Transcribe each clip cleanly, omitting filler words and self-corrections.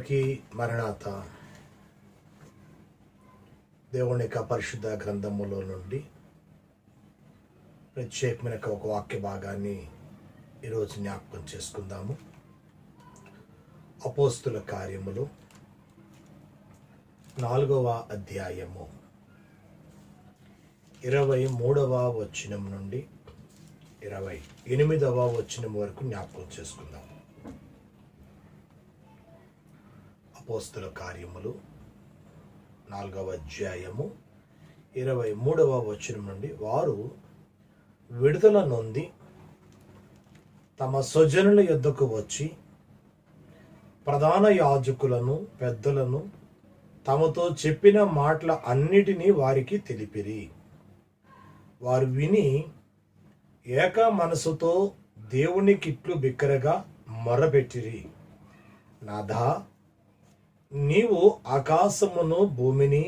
అందరికీ మరణాత. దేవుని యొక్క పరిశుద్ధ గ్రంథములో నుండి ప్రత్యేకమైన ఒక వాక్య భాగాన్ని ఈరోజు జ్ఞాపకం చేసుకుందాము. అపోస్తుల కార్యములు 4వ అధ్యాయము 23వ వచనం నుండి 28వ వచనం వరకు జ్ఞాపకం చేసుకుందాం. అపోస్తుల కార్యములు 4వ అధ్యాయము 23వ వచనం నుండి, వారు విడుదల నొంది తమ స్వజనుల యొద్దకు వచ్చి ప్రధాన యాజకులను పెద్దలను తమతో చెప్పిన మాటల అన్నిటినీ వారికి తెలిపిరి. వారు విని ఏక మనసుతో దేవునికిట్లు బిక్కరగా మొర్రపెట్టిరి. నాథా, నీవు ఆకాశమును భూమిని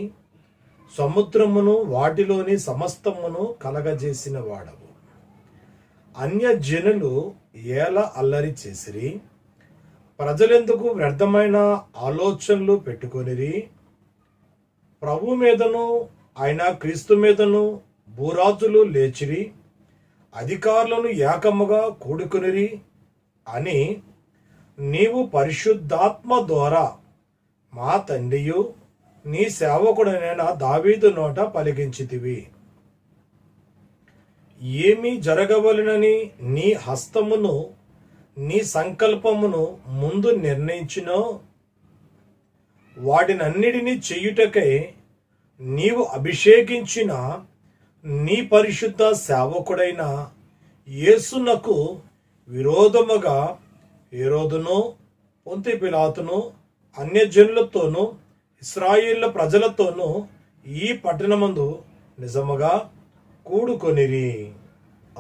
సముద్రమును వాటిలోని సమస్తమును కలగజేసిన వాడవు. అన్యజనులు ఏల అల్లరి చేసిరి, ప్రజలెందుకు వ్యర్థమైన ఆలోచనలు పెట్టుకొనిరి. ప్రభు మీదను ఆయన క్రీస్తు మీదను భూరాజులు లేచిరి, అధికారులను ఏకముగా కూడుకొనిరి అని నీవు పరిశుద్ధాత్మ ద్వారా మా తండ్రియు నీ సేవకుడైన దావీదు నోట పలికించితివి. ఏమి జరగవలెనని నీ హస్తమును నీ సంకల్పమును ముందు నిర్ణయించినో వాటినన్నిటినీ చెయ్యుటకై నీవు అభిషేకించిన నీ పరిశుద్ధ సేవకుడైన యేసునకు విరోధముగా హేరోదును పొంతి పిలాతును అన్యజనులతోనూ ఇశ్రాయేళ్ల ప్రజలతోనూ ఈ పట్టణమందు నిజముగా కూడుకొనిరి.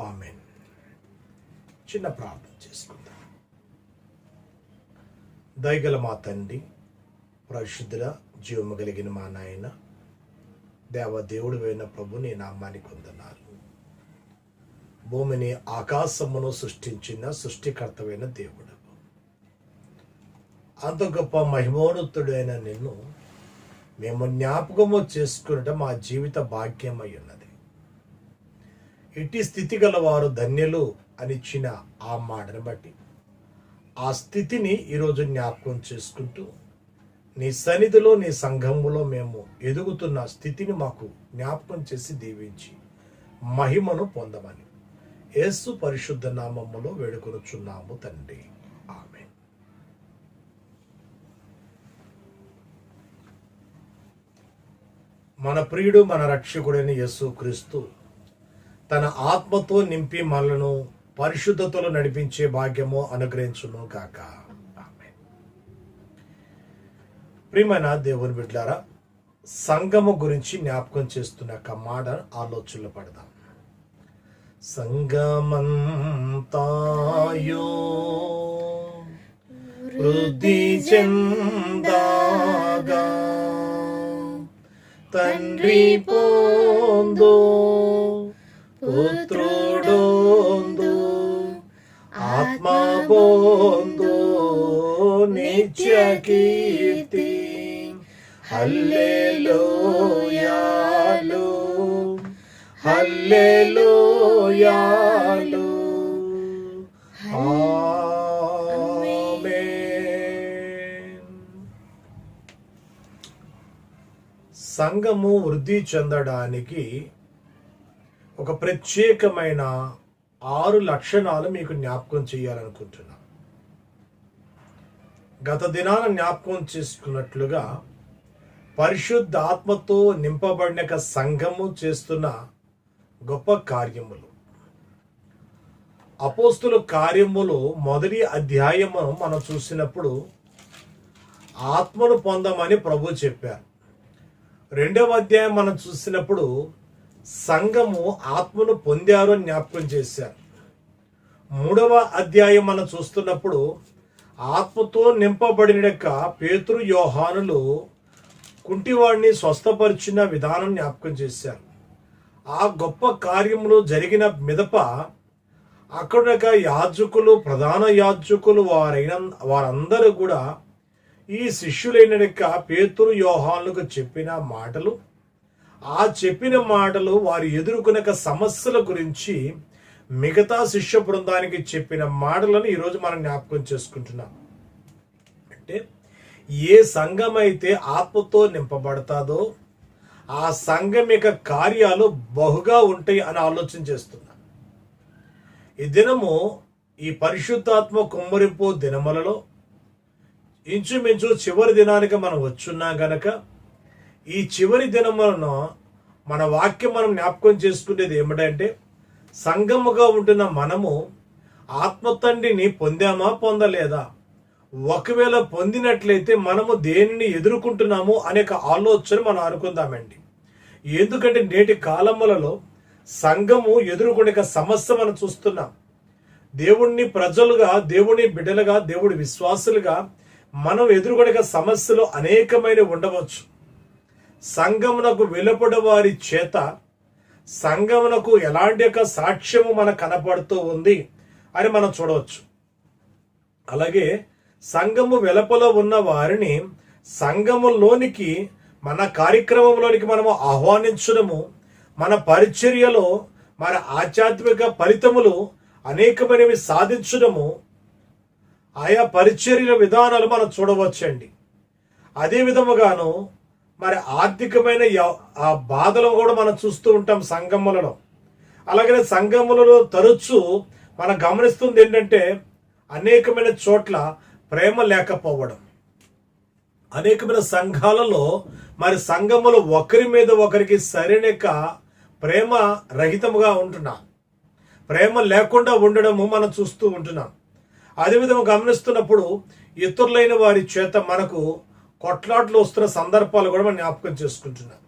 ఆమేన్. చిన్న ప్రార్థన చేసుకుందాం. దయగల మా తండ్రి, పరిశుద్ధుల జీవము కలిగిన మా నాయన, దేవదేవుడు అయిన ప్రభు, నీ నామానికి వందనాలు. భూమిని ఆకాశమును సృష్టించిన సృష్టికర్తమైన దేవుడు, అంత గొప్ప మహిమోన్నతుడైన నిన్ను మేము జ్ఞాపకము చేసుకున్నట మా జీవిత భాగ్యమై ఉన్నది. ఇట్టి స్థితి గల వారు ధన్యులు అనిచ్చిన ఆ మాటను బట్టి ఆ స్థితిని ఈరోజు జ్ఞాపకం చేసుకుంటూ నీ సన్నిధిలో నీ సంఘములో మేము ఎదుగుతున్న స్థితిని మాకు జ్ఞాపకం చేసి దీవించి మహిమను పొందమని యేసు పరిశుద్ధ నామములో వేడుకొనుచున్నాము తండ్రి. ఆమేన్. మన ప్రియుడు మన రక్షకుడైన యేసు క్రీస్తు తన ఆత్మతో నింపి మనలను పరిశుద్ధతలో నడిపించే భాగ్యము అనుగ్రహించును కాక. ప్రియమైన దేవుని బిడ్డలారా, సంఘము గురించి జ్ఞాపకం చేస్తున్న ఒక మాట ఆలోచనలు పడదాం. సంగమంతాయో వృద్ధి చెందాగా తండ్రి పోందో పుత్రుడోందో ఆత్మ పోందో నిత్య కీర్తి. హల్లెలూయాలు హల్లెలూయాలు ఆమేన్. సంఘము వృద్ధి చెందడానికి ఒక ప్రత్యేకమైన 6 లక్షణాలు మీకు జ్ఞాపకం చేయాలనుకుంటున్నా. గత దినాన జ్ఞాపకం చేసుకున్నట్లుగా పరిశుద్ధ ఆత్మతో నింపబడిన సంఘము చేస్తున్న గొప్ప కార్యములు. అపోస్తుల కార్యములు 1వ అధ్యాయము మనం చూసినప్పుడు ఆత్మను పొందమని ప్రభు చెప్పారు. 2వ అధ్యాయం మనం చూసినప్పుడు సంఘము ఆత్మను పొందారు అని జ్ఞాపకం చేశారు. 3వ అధ్యాయం మనం చూస్తున్నప్పుడు ఆత్మతో నింపబడిన పేతురు యోహానులు కుంటివాడిని స్వస్థపరిచిన విధానం జ్ఞాపకం చేశారు. ఆ గొప్ప కార్యములు జరిగిన మిదప అక్కడ యాజకులు, ప్రధాన యాజకులు వారందరూ కూడా ఈ శిష్యులైన పేతురు యోహానులకు చెప్పిన మాటలు, ఆ చెప్పిన మాటలు వారు ఎదుర్కొనే సమస్యల గురించి మిగతా శిష్య బృందానికి చెప్పిన మాటలను ఈరోజు మనం జ్ఞాపకం చేసుకుంటున్నాం. అంటే ఏ సంఘం అయితే ఆత్మతో నింపబడతాదో ఆ సంఘం యొక్క కార్యాలు బహుగా ఉంటాయి అని ఆలోచన చేస్తున్నా. ఈ దినము ఈ పరిశుద్ధాత్మ కుమ్మరింపు దినములలో ఇంచుమించు చివరి దినానికి మనం వచ్చున్నా గనక ఈ చివరి దినములను మన వాక్యం మనం జ్ఞాపకం చేసుకునేది ఏమిటంటే, సంఘముగా ఉంటున్న మనము ఆత్మతండ్రిని పొందామా పొందలేదా, ఒకవేళ పొందినట్లయితే మనము దేనిని ఎదుర్కొంటున్నాము అనే ఆలోచన మనం అనుకుందామండి. ఎందుకంటే నేటి కాలములలో సంఘము ఎదుర్కొనే సమస్య మనం చూస్తున్నాం. దేవుణ్ణి ప్రజలుగా, దేవుని బిడ్డలుగా, దేవుడి విశ్వాసులుగా మనం ఎదుర్కొనే సమస్యలు అనేకమైన ఉండవచ్చు. సంఘమునకు వెలుపడి వారి చేత సంఘమునకు ఎలాంటి సాక్ష్యము మనకు కనపడుతూ ఉంది అని మనం చూడవచ్చు. అలాగే సంఘము వెలుపల ఉన్న వారిని సంఘములోనికి, మన కార్యక్రమంలోనికి మనము ఆహ్వానించడము, మన పరిచర్యలో మన ఆధ్యాత్మిక ఫలితములు అనేకమైనవి సాధించడము, ఆయా పరిచర్యల విధానాలు మనం చూడవచ్చండి. అదే విధముగాను మరి ఆర్థికమైన ఆ బాధలు కూడా మనం చూస్తూ ఉంటాం సంఘములలో. అలాగే సంఘములలో తరచూ మనం గమనిస్తుంది ఏంటంటే, అనేకమైన చోట్ల ప్రేమ లేకపోవడం. అనేకమైన సంఘాలలో మరి సంఘములు ఒకరి మీద ఒకరికి సరైన ప్రేమ రహితముగా ఉంటున్నాం, ప్రేమ లేకుండా ఉండడము మనం చూస్తూ ఉంటున్నాం. అదేవిధంగా గమనిస్తున్నప్పుడు ఇతరులైన వారి చేత మనకు కొట్లాట్లు వస్తున్న సందర్భాలు కూడా మనం జ్ఞాపకం చేసుకుంటున్నాం.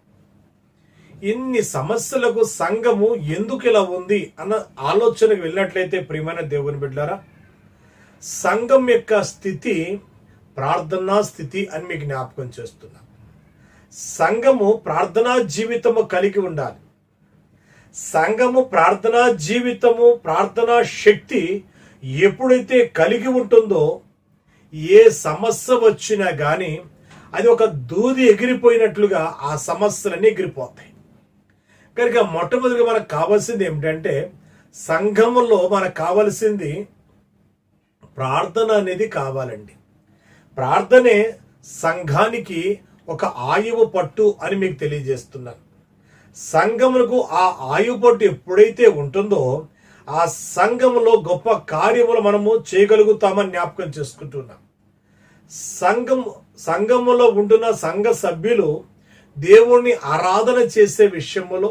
ఇన్ని సమస్యలకు సంఘము ఎందుకు ఇలా ఉంది అన్న ఆలోచనకు వెళ్ళినట్లయితే ప్రియమైన దేవుని బిడ్డలారా, సంఘం యొక్క స్థితి ప్రార్థనా స్థితి అని మీకు జ్ఞాపకం చేస్తున్నా. సంఘము ప్రార్థనా జీవితము కలిగి ఉండాలి. సంఘము ప్రార్థనా జీవితము, ప్రార్థనా శక్తి ఎప్పుడైతే కలిగి ఉంటుందో ఏ సమస్య వచ్చినా కానీ అది ఒక దూది ఎగిరిపోయినట్లుగా ఆ సమస్యలన్నీ ఎగిరిపోతాయి. కనుక మొట్టమొదటిగా మనకు కావాల్సింది ఏమిటంటే, సంఘములో మనకు కావాల్సింది ప్రార్థన అనేది కావాలండి. ప్రార్థనే సంఘానికి ఒక ఆయువు పట్టు అని మీకు తెలియజేస్తున్నాను. సంఘములకు ఆ ఆయువు పట్టు ఎప్పుడైతే ఉంటుందో ఆ సంఘములో గొప్ప కార్యములు మనము చేయగలుగుతామని జ్ఞాపకం చేసుకుంటున్నాం. సంఘములో ఉంటున్న సంఘ సభ్యులు దేవుణ్ణి ఆరాధన చేసే విషయములో,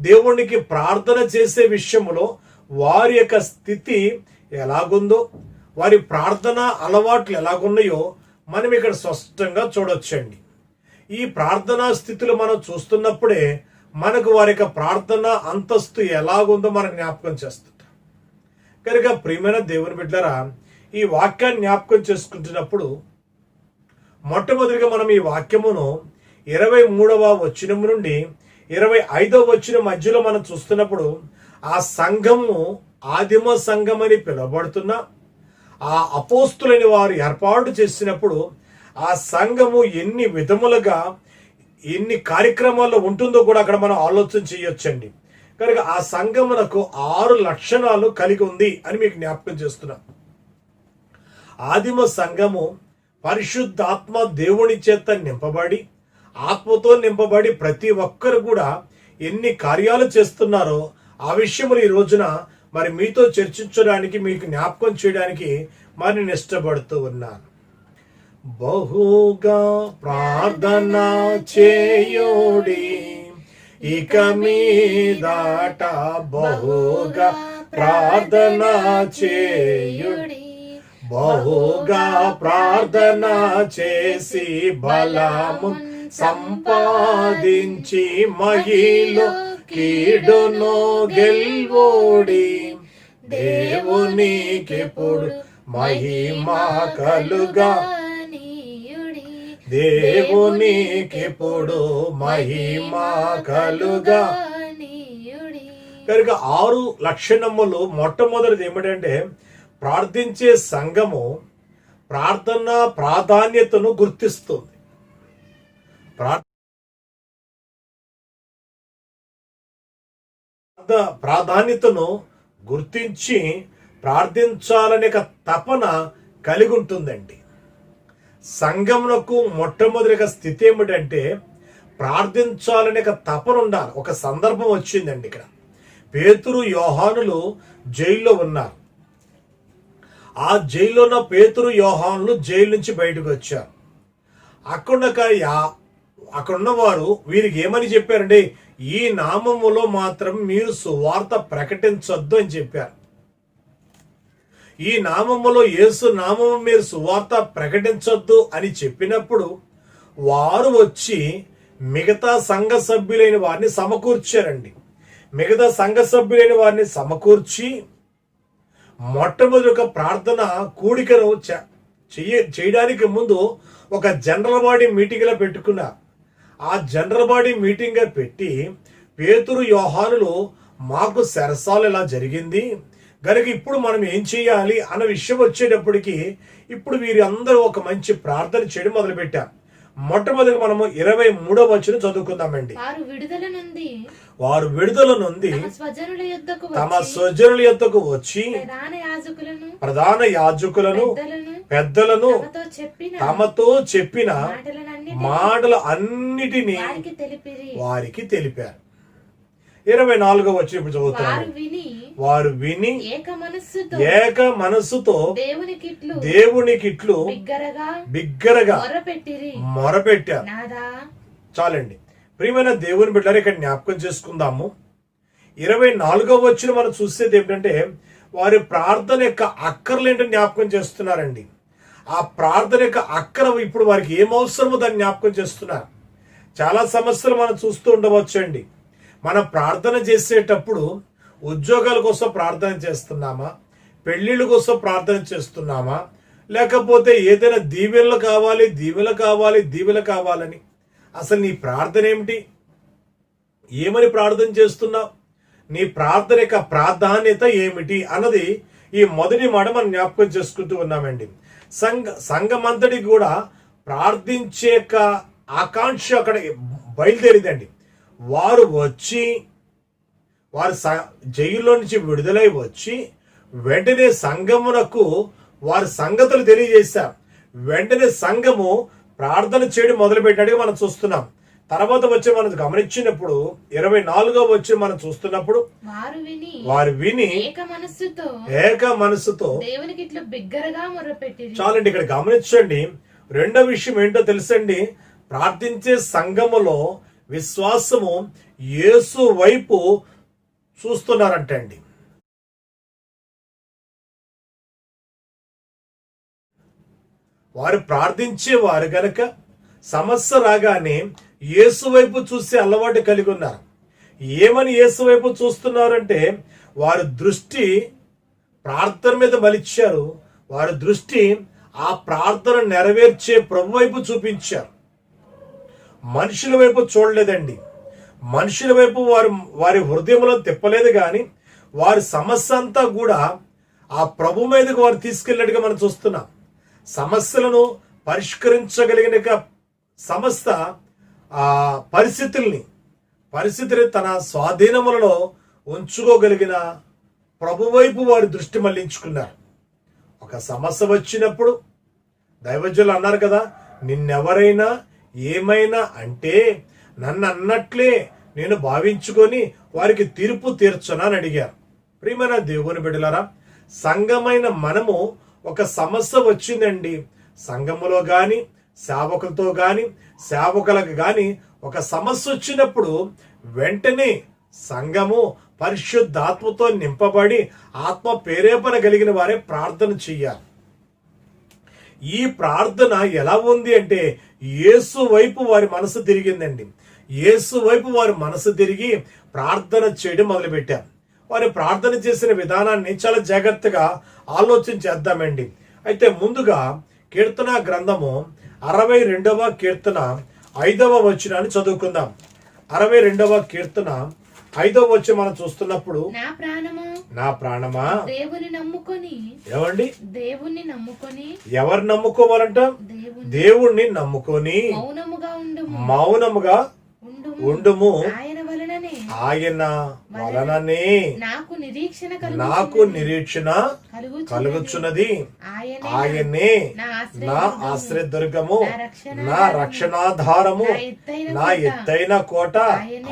దేవునికి ప్రార్థన చేసే విషయములో వారి యొక్క స్థితి ఎలాగుందో, వారి ప్రార్థన అలవాట్లు ఎలాగున్నాయో మనం ఇక్కడ స్పష్టంగా చూడొచ్చండి. ఈ ప్రార్థనా స్థితిలో మనం చూస్తున్నప్పుడే మనకు వారి యొక్క ప్రార్థన అంతస్తు ఎలాగుందో మనకు జ్ఞాపకం చేస్తుంటాం. కనుక ప్రియమైన దేవుని బిడ్డలారా, ఈ వాక్యాన్ని జ్ఞాపకం చేసుకుంటున్నప్పుడు మొట్టమొదటిగా మనం ఈ వాక్యమును 23వ వచనం నుండి 25వ వచనం మధ్యలో మనం చూస్తున్నప్పుడు ఆ సంఘము ఆదిమ సంఘం అని పిలువబడుతున్న ఆ అపోస్తులని వారు ఏర్పాటు చేసినప్పుడు ఆ సంఘము ఎన్ని విధములుగా, ఎన్ని కార్యక్రమాల్లో ఉంటుందో కూడా అక్కడ మనం ఆలోచన చేయొచ్చండి. కనుక ఆ సంఘమునకు 6 లక్షణాలు కలిగి ఉంది అని మీకు జ్ఞాపకం చేస్తున్నా. ఆదిమ సంఘము పరిశుద్ధాత్మ దేవుని చేత నింపబడి, ఆత్మతో నింపబడి ప్రతి ఒక్కరు కూడా ఎన్ని కార్యాలు చేస్తున్నారో ఆ విషయములు ఈ రోజున మరి మీతో చర్చించడానికి, మీకు జ్ఞాపకం చేయడానికి మరి నేను ఇష్టపడుతూ ఉన్నాను. బహుగా ప్రార్థన చేయుడి, ఇక మీదట బహుగా ప్రార్థన చేయుడి, బహుగా ప్రార్థన చేసి బలము సంపాదించి మహిలో కీడును గెల్వోడి, దేవునికెప్పుడు మహిమ కలుగా, దేవునికెప్పుడు మహిమ కలుగా. కనుక 6 లక్షణములు మొట్టమొదటిది ఏమిటంటే, ప్రార్థించే సంఘము ప్రార్థన ప్రాధాన్యతను గుర్తిస్తుంది. ప్రాధాన్యతను గుర్తించి ప్రార్థించాలనే తపన కలిగి ఉంటుందండి. సంఘమునకు మొట్టమొదటి స్థితి ఏమిటంటే ప్రార్థించాలనే తపన ఉండాలి. ఒక సందర్భం వచ్చిందండి. ఇక్కడ పేతురు యోహానులు జైల్లో ఉన్నారు. ఆ జైల్లో ఉన్న పేతురు యోహానులు జైలు నుంచి బయటకు వచ్చారు. అక్కడున్న వారు వీరికి ఏమని చెప్పారండి, ఈ నామములో మాత్రం మీరు సువార్త ప్రకటించొద్దు అని చెప్పారు. ఈ నామములో యేసు నామము మీరు సువార్త ప్రకటించొద్దు అని చెప్పినప్పుడు వారు వచ్చి మిగతా సంఘ సభ్యులైన వారిని సమకూర్చారండి. మిగతా సంఘ సభ్యులైన వారిని సమకూర్చి మొట్టమొదటి ఒక ప్రార్థన కూడికను చేయడానికి ముందు ఒక జనరల్ బాడీ మీటింగ్లో పెట్టుకున్నారు. ఆ జనరల్ బాడీ మీటింగ్ పెట్టి పేతురు యోహానులు మాకు సరసాలు ఇలా జరిగింది కనుక ఇప్పుడు మనం ఏం చేయాలి అన్న విషయం వచ్చేటప్పటికి ఇప్పుడు వీరి అందరూ ఒక మంచి ప్రార్థన చేయడం మొదలుపెట్టారు. మొట్టమొదటి మనము 23వ వచనం చదువుకుందామండి. వారు విడుదల నుండి తమ స్వజనుల యొద్దకు వచ్చి ప్రధాన యాజకులను పెద్దలను తమతో చెప్పిన మాటలు అన్నిటినీ వారికి తెలిపారు. 24వ వచనం ఇప్పుడు చదువుతున్నారు. వారు విని ఏక మనస్సుతో దేవునికిట్లు బిగ్గరగా మొరపెట్టారు. చాలండి ప్రియమైన దేవుని బిడ్డలారా, ఇక్కడ జ్ఞాపకం చేసుకుందాము. 24వ వచనం మనం చూసేది ఏమిటంటే వారి ప్రార్థన యొక్క అక్కర్లు ఏంటో జ్ఞాపకం చేస్తున్నారండి. ఆ ప్రార్థన యొక్క అక్కర ఇప్పుడు వారికి ఏం అవసరమో దాన్ని జ్ఞాపకం చేస్తున్నారు. చాలా సమస్యలు మనం చూస్తూ ఉండవచ్చు అండి. మనం ప్రార్థన చేసేటప్పుడు ఉద్యోగాల కోసం ప్రార్థన చేస్తున్నామా, పెళ్లిళ్ళ కోసం ప్రార్థన చేస్తున్నామా, లేకపోతే ఏదైనా దీవెనలు కావాలని అసలు నీ ప్రార్థన ఏమిటి, ఏమని ప్రార్థన చేస్తున్నావు, నీ ప్రార్థన యొక్క ప్రాధాన్యత ఏమిటి అన్నది ఈ మొదటి మాట మనం జ్ఞాపకం చేసుకుంటూ ఉన్నామండి. సంఘమంతటికి కూడా ప్రార్థించే ఆకాంక్ష అక్కడ బయలుదేరిందండి. వారు జైల్లో నుంచి విడుదలై వచ్చి వెంటనే సంఘమునకు వారి సంగతులు తెలియజేశారు. వెంటనే సంఘము ప్రార్థన చేయడం మొదలుపెట్టినట్టుగా మనం చూస్తున్నాం. తర్వాత వచ్చి మనం గమనించినప్పుడు 24వ వచ్చి మనం చూస్తున్నప్పుడు వారు విని ఏక మనస్సుతో చాలండి. ఇక్కడ గమనించండి, రెండో విషయం ఏంటో తెలుసండి. ప్రార్థించే సంఘములో విశ్వాసము యేసు వైపు చూస్తున్నారంటండి. వారు ప్రార్థించేవారు గనక సమస్య రాగానే యేసు వైపు చూసే అలవాటు కలిగి ఉన్నారు. ఏమని యేసు వైపు చూస్తున్నారంటే వారి దృష్టి ప్రార్థన మీద మలిచారు. వారి దృష్టి ఆ ప్రార్థన నెరవేర్చే ప్రభు వైపు చూపించారు. మనుషుల వైపు చూడలేదండి. మనుషుల వైపు వారి హృదయంలో తిప్పలేదు. కానీ వారి సమస్య అంతా కూడా ఆ ప్రభు మీదకు వారు తీసుకెళ్ళినట్టుగా మనం చూస్తున్నాం. సమస్యలను పరిష్కరించగలిగిన సమస్త పరిస్థితుల్ని తన స్వాధీనములలో ఉంచుకోగలిగిన ప్రభు వైపు వారి దృష్టి మళ్లించుకున్నారు. ఒక సమస్య వచ్చినప్పుడు దైవజనులు అన్నారు కదా, నిన్నెవరైనా ఏమైనా అంటే నన్ను అన్నట్లే నేను భావించుకొని వారికి తీర్పు తీర్చనని అడిగారు. ప్రియమైన దేవుని బిడ్డలారా, సంఘమైన మనము ఒక సమస్య వచ్చిందండి, సంఘములో కానీ సేవకులతో కానీ సేవకులకు కానీ ఒక సమస్య వచ్చినప్పుడు వెంటనే సంఘము పరిశుద్ధాత్మతో నింపబడి ఆత్మ ప్రేరేపణ కలిగిన వారే ప్రార్థన చెయ్యాలి. ఈ ప్రార్థన ఎలా ఉంది అంటే యేసు వైపు వారి మనసు తిరిగిందండి. యేసు వైపు వారి మనసు తిరిగి ప్రార్థన చేయడం మొదలుపెట్టారు. వారి ప్రార్థన చేసిన విధానాన్ని చాలా జాగ్రత్తగా ఆలోచన చేద్దామండి. అయితే ముందుగా కీర్తన గ్రంథము 62వ కీర్తన 5వ వచనాన్ని చదువుకుందాం. 62వ కీర్తన 5వ వచనం మనం చూస్తున్నప్పుడు నా ప్రాణమా దేవుని నమ్ముకొని. ఏమండి దేవుని నమ్ముకొని. ఎవరు నమ్ముకోవాలంట? దేవుణ్ణి నమ్ముకొని మౌనముగా ఉండుము. ఆయన వలననే నాకు నిరీక్షణ కలుగుచున్నది. ఆయనే నా ఆశ్రయదుర్గము, నా రక్షణాధారము, నా ఎత్తైన కోట.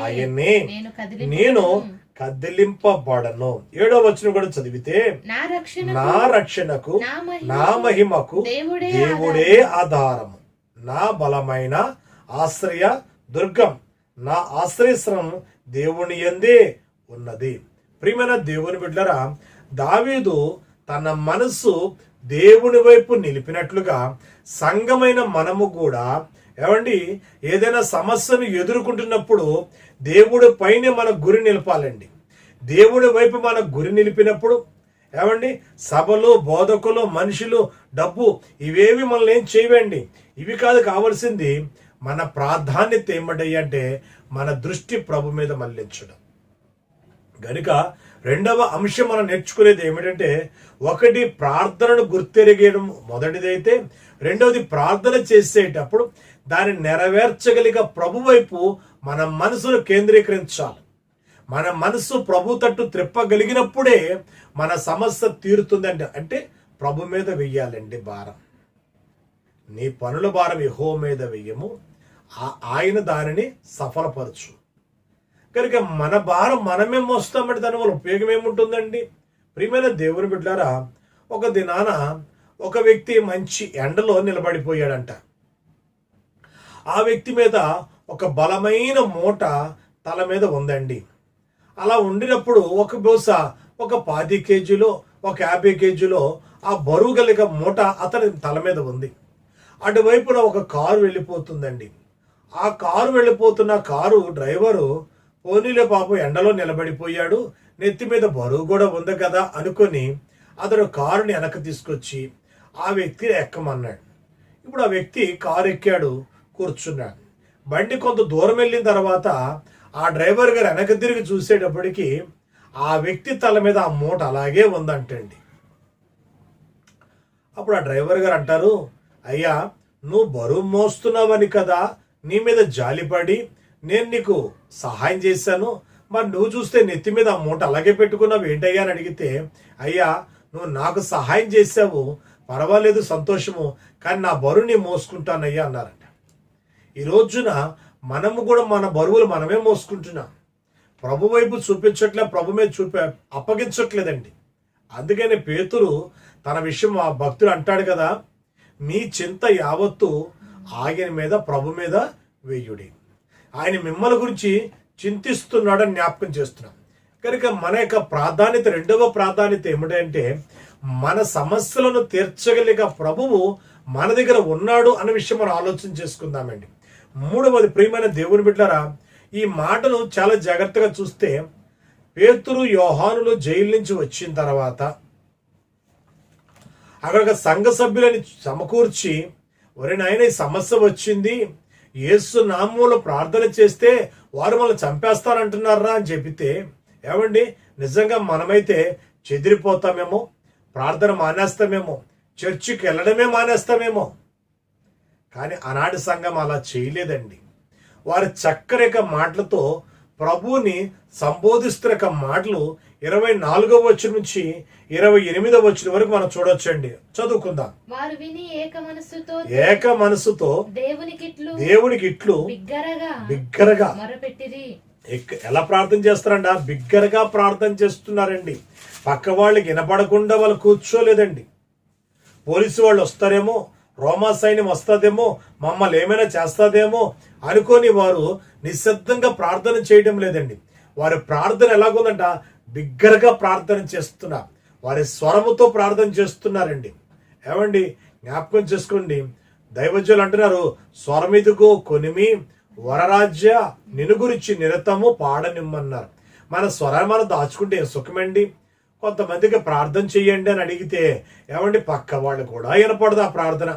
ఆయనే నేను కదిలింపబడను. 7వ వచనం కూడా చదివితే, నా రక్షణకు నా మహిమకు దేవుడే ఆధారము, నా బలమైన ఆశ్రయ దుర్గం, నా ఆశ్రయస్థలం దేవుని యందే ఉన్నది. ప్రియమైన దేవుని బిడ్డలారా, దావీదు తన మనసు దేవుని వైపు నిలిపినట్లుగా సంఘమైన మనము కూడా ఏమండి ఏదైనా సమస్యను ఎదుర్కొంటున్నప్పుడు దేవుడి పైన మన గురి నిలపాలండి. దేవుడి వైపు మన గురి నిలిపినప్పుడు ఏమండి సభలు, బోధకులు, మనుషులు, డబ్బు ఇవేవి మనల్ని ఏం చేయవండి. ఇవి కాదు కావాల్సింది. మన ప్రాధాన్యత ఏమిటి అంటే మన దృష్టి ప్రభు మీద మళ్లించడం. గనుక 2వ అంశం మనం నేర్చుకునేది ఏమిటంటే, 1 ప్రార్థనను గుర్తెరిగేయడం మొదటిదైతే, 2వది ప్రార్థన చేసేటప్పుడు దాన్ని నెరవేర్చగలిగ ప్రభు వైపు మన మనసును కేంద్రీకరించాలి. మన మనసు ప్రభు తట్టు త్రిప్పగలిగినప్పుడే మన సమస్య తీరుతుందండి. అంటే ప్రభు మీద వెయ్యాలండి భారం. నీ పనుల భారం యెహోవా మీద వెయ్యము, ఆయన దానిని సఫలపరచు. కనుక మన భారం మనమే మోస్తామంటే దానివల్ల ఉపయోగం ఏముంటుందండి? ప్రియమైన దేవుని బిడ్డలారా, ఒక దినాన ఒక వ్యక్తి మంచి ఎండలో నిలబడిపోయాడంట. ఆ వ్యక్తి మీద ఒక బలమైన మూట తల మీద ఉందండి. అలా ఉండినప్పుడు బహుశా ఒక 10 కేజీలో, ఒక 50 కేజీలో ఆ బరువు కలిగ మూట అతని తల మీద ఉంది. అటువైపున ఒక కారు వెళ్ళిపోతుందండి. ఆ కారు వెళ్ళిపోతున్న కారు డ్రైవరు పోనీలే పాపం ఎండలో నిలబడిపోయాడు, నెత్తి మీద బరువు కూడా ఉంది కదా అనుకొని అతడు కారుని వెనక్కి తీసుకొచ్చి ఆ వ్యక్తిని ఎక్కమన్నాడు. ఇప్పుడు ఆ వ్యక్తి కారు ఎక్కాడు, కూర్చున్నాడు. బండి కొంత దూరం వెళ్ళిన తర్వాత ఆ డ్రైవర్ గారు వెనక్కి తిరిగి చూసేటప్పటికి ఆ వ్యక్తి తల మీద ఆ మూట అలాగే ఉందంటండి. అప్పుడు ఆ డ్రైవర్ గారు అంటారు, అయ్యా నువ్వు బరువు మోస్తున్నావని కదా నీ మీద జాలిపడి నేను నీకు సహాయం చేశాను, మరి నువ్వు చూస్తే నెత్తి మీద ఆ మూట అలాగే పెట్టుకున్నావు ఏంటయ్యా అని అడిగితే, అయ్యా నువ్వు నాకు సహాయం చేసావు, పర్వాలేదు, సంతోషము, కానీ నా బరువు నీ మోసుకుంటానయ్యా అన్నారంట. ఈ రోజున మనము కూడా మన బరువులు మనమే మోసుకుంటున్నాం. ప్రభు వైపు చూపించట్లే, ప్రభు మీద అప్పగించట్లేదండి. అందుకని పేతురు తన విషయం ఆ భక్తుడు అంటాడు కదా, మీ చింత యావత్తు ఆయన మీద, ప్రభు మీద వేయుడి. ఆయన మిమ్మల్ని గురించి చింతిస్తున్నాడని జ్ఞాపకం చేస్తున్నాం. కనుక మన యొక్క ప్రాధాన్యత, 2వ ప్రాధాన్యత ఏమిటంటే మన సమస్యలను తీర్చగలిగ ప్రభువు మన దగ్గర ఉన్నాడు అన్న విషయం మనం ఆలోచన చేసుకుందామండి. 3వది ప్రియమైన దేవుని బిడ్డలారా, ఈ మాటను చాలా జాగ్రత్తగా చూస్తే, పేతురు యోహానులు జైలు నుంచి వచ్చిన తర్వాత అక్కడ సంఘ సభ్యులని సమకూర్చి, ఒరే నాయన ఈ సమస్య వచ్చింది, యేసు నామములో ప్రార్థన చేస్తే వారు మనల్ని చంపేస్తారంటున్నారా అని చెప్పితే, ఏమండి నిజంగా మనమైతే చెదిరిపోతామేమో, ప్రార్థన మానేస్తామేమో, చర్చికి వెళ్ళడమే మానేస్తామేమో. కానీ ఆనాటి సంఘం అలా చేయలేదండి. వారి చక్కని మాటలతో ప్రభువుని సంబోధిస్తున్న మాటలు 24వ వచనం నుంచి 28వ వచనం వరకు మనం చూడొచ్చండి. చదువుకుందాం. వారు విని ఏక మనసుతో దేవునికి ఇట్లు బిగ్గరగా మొరపెట్టిరి. ఎలా ప్రార్థన చేస్తారండి? బిగ్గరగా ప్రార్థన చేస్తున్నారండి. పక్క వాళ్ళకి వినపడకుండా వాళ్ళు కూర్చోలేదండి. పోలీసు వాళ్ళు వస్తారేమో, రోమా సైన్యం వస్తుందేమో, మమ్మల్ని ఏమైనా చేస్తాదేమో అనుకొని వారు నిశ్శబ్దంగా ప్రార్థన చేయడం లేదండి. వారి ప్రార్థన ఎలాగుందంట? బిగ్గరగా ప్రార్థన చేస్తున్నారు. వారి స్వరముతో ప్రార్థన చేస్తున్నారండి. ఏమండి జ్ఞాపకం చేసుకోండి, దైవజ్ఞులు అంటున్నారు, స్వరమిదిగో కొనిమి వరరాజ్య నిన్ను గురించి నిరతము పాడనిమ్మన్నారు. మన స్వరం మనం దాచుకుంటే సుఖమండి. కొంతమందికి ప్రార్థన చెయ్యండి అని అడిగితే ఏమండి పక్క వాళ్ళు కూడా వినపడదు ఆ ప్రార్థన.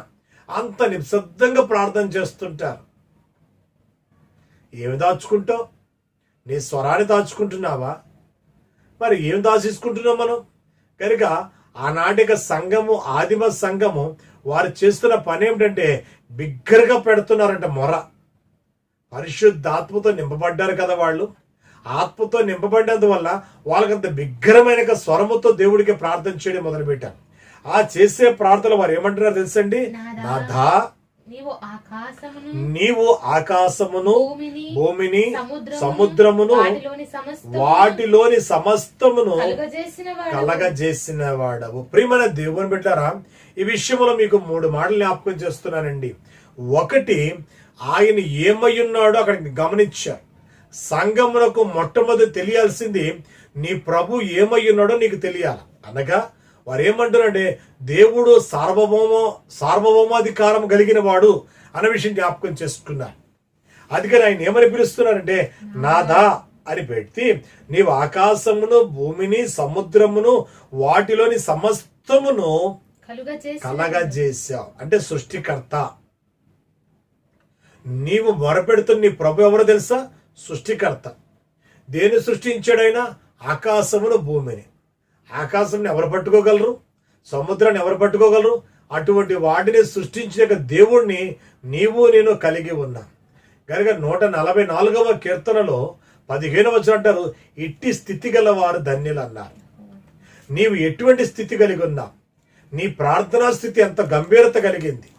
అంత నిశ్శబ్దంగా ప్రార్థన చేస్తుంటారు. ఏమి దాచుకుంటావు? నీ స్వరాన్ని దాచుకుంటున్నావా? మరి ఏం దాచేసుకుంటున్నాం మనం? కనుక ఆనాటిక సంఘము, ఆదిమ సంఘము వారు చేస్తున్న పని ఏమిటంటే బిగ్గరగా పెడుతున్నారంట మొర. పరిశుద్ధాత్మతో నింపబడ్డారు కదా వాళ్ళు. ఆత్మతో నింపబడినందువల్ల వాళ్ళకంత బిగ్గరమైన స్వరముతో దేవుడికి ప్రార్థన చేయడం మొదలుపెట్టారు. ఆ చేసే ప్రార్థన వారు ఏమంటున్నారు తెలుసండి? నాథా, నీవు ఆకాశమును, భూమిని, సముద్రమును, వాటిలోని సమస్తమును కలగజేసిన వాడవు. ప్రియమైన దేవుని బిడ్డారా, ఈ విషయంలో మీకు 3 మాటలు జ్ఞాపకం చేస్తున్నానండి. ఒకటి, ఆయన ఏమై ఉన్నాడో అక్కడికి గమనించారు. సంఘమునకు మొట్టమొదటి తెలియాల్సింది నీ ప్రభు ఏమై ఉన్నాడో నీకు తెలియాలి. అనగా వారు ఏమంటారంటే దేవుడు సార్వభౌమాధికారం కలిగిన వాడు అన్న విషయం జ్ఞాపకం చేసుకున్నారు. అందుకని ఆయన ఏమని పిలుస్తున్నారంటే నాదా అని పెట్టి, నీవు ఆకాశమును, భూమిని, సముద్రమును, వాటిలోని సమస్తమును కలగజేశావు. అంటే సృష్టికర్త. నీవు మొరపెడుతున్న నీ ప్రభు ఎవరో తెలుసా? సృష్టికర్త. దేన్ని సృష్టించాడైనా? ఆకాశమును, భూమిని. ఆకాశంని ఎవరు పట్టుకోగలరు? సముద్రాన్ని ఎవరు పట్టుకోగలరు? అటువంటి వాటిని సృష్టించిన దేవుణ్ణి నీవు నేను కలిగి ఉన్నా కనుక 144వ కీర్తనలో 15వ వచనం అంటారు, ఇట్టి స్థితి గల వారు ధన్యులు అన్నారు. నీవు ఎటువంటి స్థితి కలిగి ఉన్నావు? నీ ప్రార్థనా స్థితి ఎంత గంభీరత కలిగింది?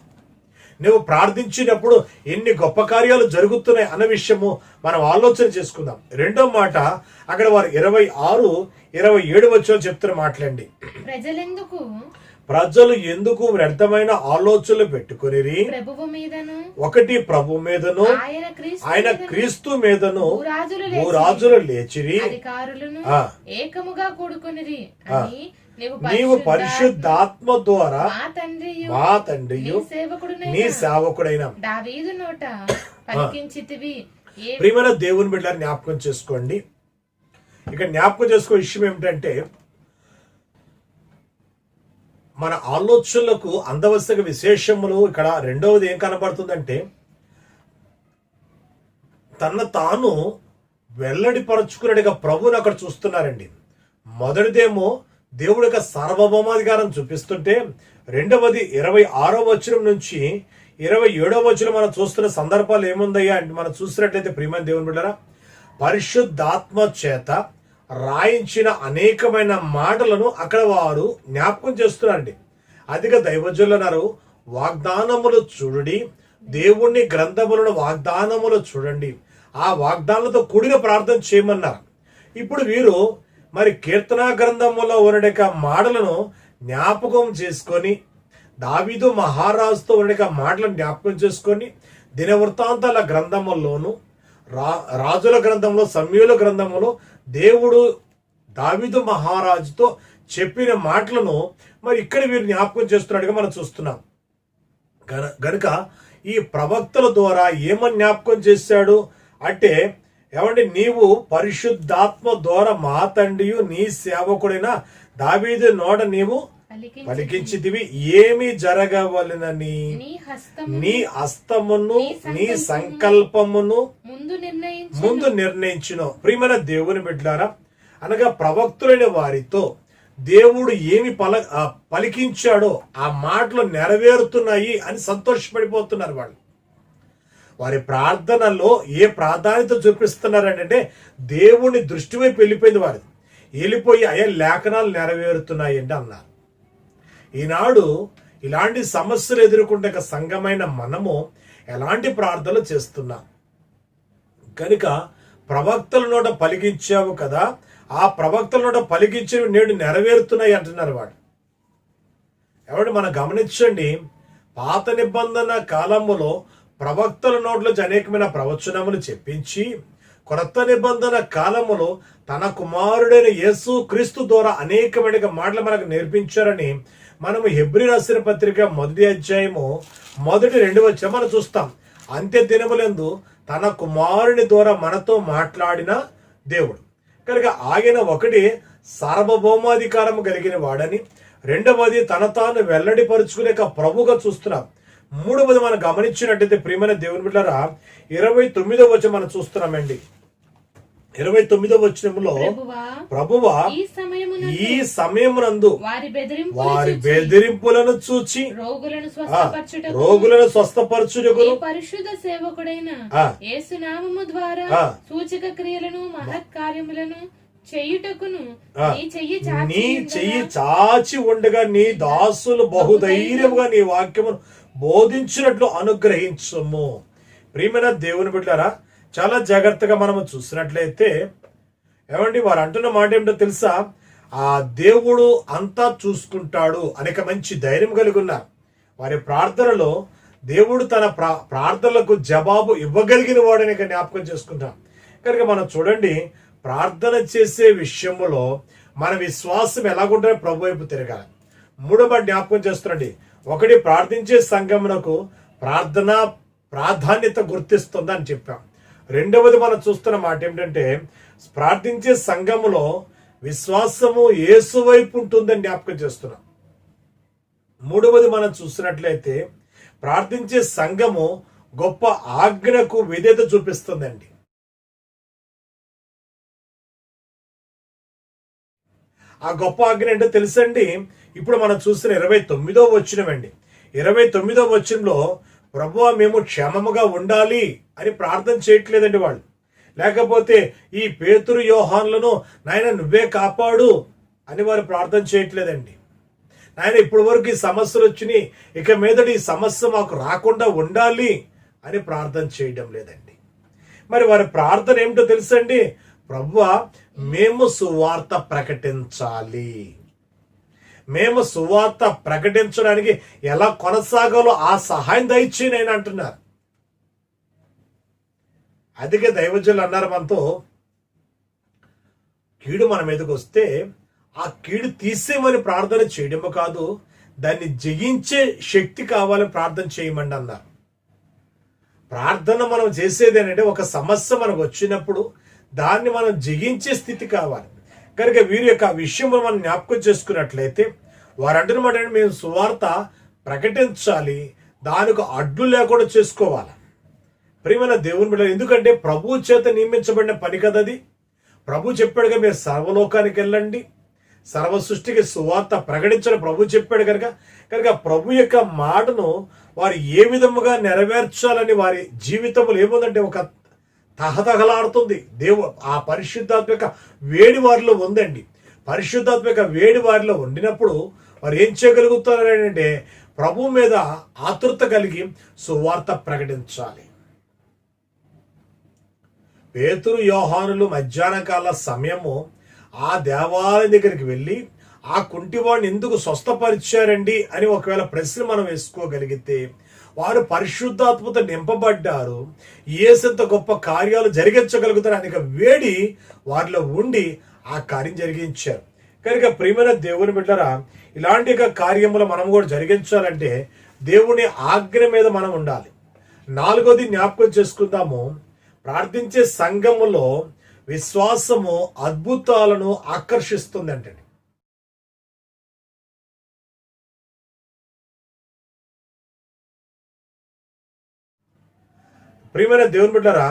నువ్వు ప్రార్థించినప్పుడు ఎన్ని గొప్ప కార్యాలు జరుగుతున్నాయి అన్న విషయము మనం ఆలోచన చేసుకుందాం. రెండో మాట అక్కడ వారు 26, 27 వచనం చెప్తున్న మాటలండి. ప్రజలు ఎందుకు వ్యర్థమైన ఆలోచనలు పెట్టుకుని ఒకటి ప్రభు మీదను, ఆయన క్రీస్తు మీదను భూరాజులు లేచిరి, ఏకముగా కూడుకొనిరి. నీవు పరిశుద్ధాత్మ ద్వారా మా తండ్రియు నీ సేవకుడైన దావీదు నోట పలికించితివి. ప్రియమైన దేవుని బిడ్డలారా, జ్ఞాపకం చేసుకోండి. ఇక జ్ఞాపకం చేసుకో విషయం ఏమిటంటే, మన ఆలోచనలకు అందవలసిన విశేషములు ఇక్కడ రెండవది ఏం కనబడుతుందంటే, తన తాను వెల్లడిపరచుకున్నట్టుగా ప్రభువుని అక్కడ చూస్తున్నారండి. మొదటిదేమో దేవుడి యొక్క సార్వభౌమాధికారం చూపిస్తుంటే, రెండవది 26వ వచనం నుంచి 27వ వచనం మనం చూస్తున్న సందర్భాలు ఏముందయ్యా అంటే, మనం చూసినట్లయితే ప్రియమైన దేవుని బిడ్డలారా, పరిశుద్ధాత్మ చేత రాయించిన అనేకమైన మాటలను అక్కడ వారు జ్ఞాపకం చేస్తున్నారండి. అధిక దైవజనులన్నారు, వాగ్దానములు చూడండి, దేవుణ్ణి గ్రంథములను వాగ్దానములు చూడండి, ఆ వాగ్దానాలతో కూడిన ప్రార్థన చేయమన్నారు. ఇప్పుడు వీరు మరి కీర్తనా గ్రంథములో ఉన్న మాటలను జ్ఞాపకం చేసుకొని, దావీదు మహారాజుతో ఉన్న మాటలను జ్ఞాపకం చేసుకొని, దినవృత్తాంతాల గ్రంథముల్లోను, రాజుల గ్రంథంలో, సమూయేలు గ్రంథంలో దేవుడు దావీదు మహారాజుతో చెప్పిన మాటలను మరి ఇక్కడ వీరు జ్ఞాపకం చేస్తున్నట్టుగా మనం చూస్తున్నాం. గనుక ఈ ప్రవక్తల ద్వారా ఏమని జ్ఞాపకం చేశాడు అంటే, ఏమంటే నీవు పరిశుద్ధాత్మ ద్వారా మా తండ్రియు నీ సేవకుడైన దావీదు నోట నీవు పలికించితివి. ఏమి జరగవలెనని నీ హస్తమును నీ సంకల్పమును ముందు నిర్ణయించును. ప్రియమైన దేవుని బిడ్డలారా, అనగా ప్రవక్తులైన వారితో దేవుడు ఏమి పలికించాడో ఆ మాటలు నెరవేరుతున్నాయి అని సంతోషపడిపోతున్నారు. వాళ్ళు వారి ప్రార్థనలో ఏ ప్రాధాన్యత చూపిస్తున్నారంటే, దేవుని దృష్టి వైపు వెళ్ళిపోయింది. వారి వెళ్ళిపోయి అయ్యా లేఖనాలు నెరవేరుతున్నాయండి అన్నారు. ఈనాడు ఇలాంటి సమస్యలు ఎదుర్కొంటే సంఘమైన మనము ఎలాంటి ప్రార్థనలు చేస్తున్నాం? కనుక ప్రవక్తల నోట పలికించావు కదా, ఆ ప్రవక్తల నోట పలికించేవి నేడు నెరవేరుతున్నాయి అంటున్నారు వాడు. ఎవడు మనం గమనించండి, పాత నిబంధన కాలములో ప్రవక్తల నోట్లో అనేకమైన ప్రవచనములు చెప్పించి, కొత్త నిబంధన కాలములో తన కుమారుడైన యేసు క్రీస్తు ద్వారా అనేకమైన మాటలు మనకు నేర్పించారని మనము హెబ్రీ రాసిన పత్రిక 1వ అధ్యాయము 1-2 వచనం మనం చూస్తాం. అంత్య దినములందు తన కుమారుని ద్వారా మనతో మాట్లాడిన దేవుడు. కనుక ఆయన ఒకటి సార్వభౌమాధికారం కలిగిన వాడని, రెండవది తన తాను వెల్లడిపరుచుకునే ప్రభుగా చూస్తున్నాం. మూడవది మనం గమనించినట్టయితే ప్రియమైన దేవుని బిడ్డలారా, 29వ వచనం మనం చూస్తున్నామండి. 29వ వచనములో ప్రభువా ప్రభువా ఈ సమయమున ఈ సమయమునందు వారి వారి బెదిరింపులను చూచి రోగులను స్వస్థపరచుటకు రోగులను స్వస్థపరచుటకు నీ పరిశుద్ధ సేవకుడైన యేసు నామము ద్వారా సూచక క్రియలను మహత్ కార్యములను చేయుటకును నీ చెయ్యి చాచి ఉండగా నీ దాసులు బహుధైర్యముగా నీ వాక్యమును బోధించినట్లు అనుగ్రహించము. ప్రియమైన దేవుని బిడ్డలారా, చాలా జాగ్రత్తగా మనము చూసినట్లయితే ఏమండి వారు అంటున్న మాట ఏమిటో తెలుసా? ఆ దేవుడు అంతా చూసుకుంటాడు అనేక మంచి ధైర్యం కలిగి ఉన్నారు. వారి ప్రార్థనలో దేవుడు తన ప్రార్థనలకు జవాబు ఇవ్వగలిగిన వాడని జ్ఞాపకం చేసుకుంటాం. కనుక మనం చూడండి, ప్రార్థన చేసే విషయంలో మన విశ్వాసం ఎలాగుంటే ప్రభు వైపు తిరగాలి. మూడవ జ్ఞాపకం చేస్తుండండి. ఒకటి, ప్రార్థించే సంఘమునకు ప్రార్థన ప్రాధాన్యత గుర్తిస్తుందని చెప్పాం. రెండవది మనం చూస్తున్న మాట ఏమిటంటే, ప్రార్థించే సంఘములో విశ్వాసము యేసు వైపు ఉంటుందని జ్ఞాపకం చేస్తున్నాం. మూడవది మనం చూసినట్లయితే ప్రార్థించే సంఘము గొప్ప ఆజ్ఞకు విధేయత చూపిస్తుందండి. ఆ గొప్ప ఆజ్ఞ ఏంటో తెలుసండి. ఇప్పుడు మనం చూసిన 29వ వచనమండి. 29వ వచనంలో ప్రభువా మేము క్షేమముగా ఉండాలి అని ప్రార్థన చేయట్లేదండి వాళ్ళు. లేకపోతే ఈ పేతురు యోహాన్లను నాయన నువ్వే కాపాడు అని వారు ప్రార్థన చేయట్లేదండి. నాయన ఇప్పటి వరకు ఈ సమస్యలు వచ్చినాయి, ఇక మీదటి ఈ సమస్య మాకు రాకుండా ఉండాలి అని ప్రార్థన చేయడం లేదండి. మరి వారి ప్రార్థన ఏమిటో తెలుసండి? ప్రభువా మేము సువార్త ప్రకటించాలి, మేము సువార్త ప్రకటించడానికి ఎలా కొనసాగాలో ఆ సహాయం దయచేయని ఆయన అంటున్నారు. అందుకే దైవజనులు అన్నారు మనతో, కీడు మన మీదకి వస్తే ఆ కీడు తీసేయమని ప్రార్థన చేయడము కాదు, దాన్ని జయించే శక్తి కావాలని ప్రార్థన చేయమండి అన్నారు. ప్రార్థన మనం చేసేది ఏంటంటే, ఒక సమస్య మనకు వచ్చినప్పుడు దాన్ని మనం జయించే స్థితి కావాలి. కనుక వీరి యొక్క విషయం మనం జ్ఞాపకం చేసుకున్నట్లయితే వారు అంటున్నమాట మేము సువార్త ప్రకటించాలి, దానికి అడ్డు లేకుండా చేసుకోవాలి. ప్రియమైన దేవుని బిడ్డలు, ఎందుకంటే ప్రభు చేత నియమించబడిన పని కదా అది. ప్రభు చెప్పాడుగా మీరు సర్వలోకానికి వెళ్ళండి, సర్వ సృష్టికి సువార్త ప్రకటించని ప్రభు చెప్పాడు. కనుక ప్రభు యొక్క మాటను వారు ఏ విధముగా నెరవేర్చాలని వారి జీవితంలో ఏముందంటే ఒక తహతహలాడుతుంది. ఆ పరిశుద్ధాత్మక వేడి వారిలో ఉందండి. పరిశుద్ధాత్మక వేడి వారిలో ఉండినప్పుడు వారు ఏం చేయగలుగుతారు అంటే ప్రభు మీద ఆతృత కలిగి సువార్త ప్రకటించాలి. పేతురు యోహానులు మధ్యాహ్న కాల సమయము ఆ దేవాలయం దగ్గరికి వెళ్ళి ఆ కుంటివాడిని ఎందుకు స్వస్థపరిచారండి అని ఒకవేళ ప్రశ్న మనం వేసుకోగలిగితే, వారు పరిశుద్ధాత్మతో నింపబడ్డారు, యేసంత గొప్ప కార్యాలు జరిగించగలుగుతారు అనేక వేడి వారిలో ఉండి ఆ కార్యం జరిగించారు. కనుక ప్రియమైన దేవుని బిడ్డలారా, ఇలాంటి కార్యములు మనం కూడా జరిగించాలంటే దేవుని ఆజ్ఞ మీద మనం ఉండాలి. నాలుగోది జ్ఞాపకం చేసుకుందాము, ప్రార్థించే సంఘములో విశ్వాసము అద్భుతాలను ఆకర్షిస్తుంది. ప్రియమైన దేవుని బిడ్డలారా,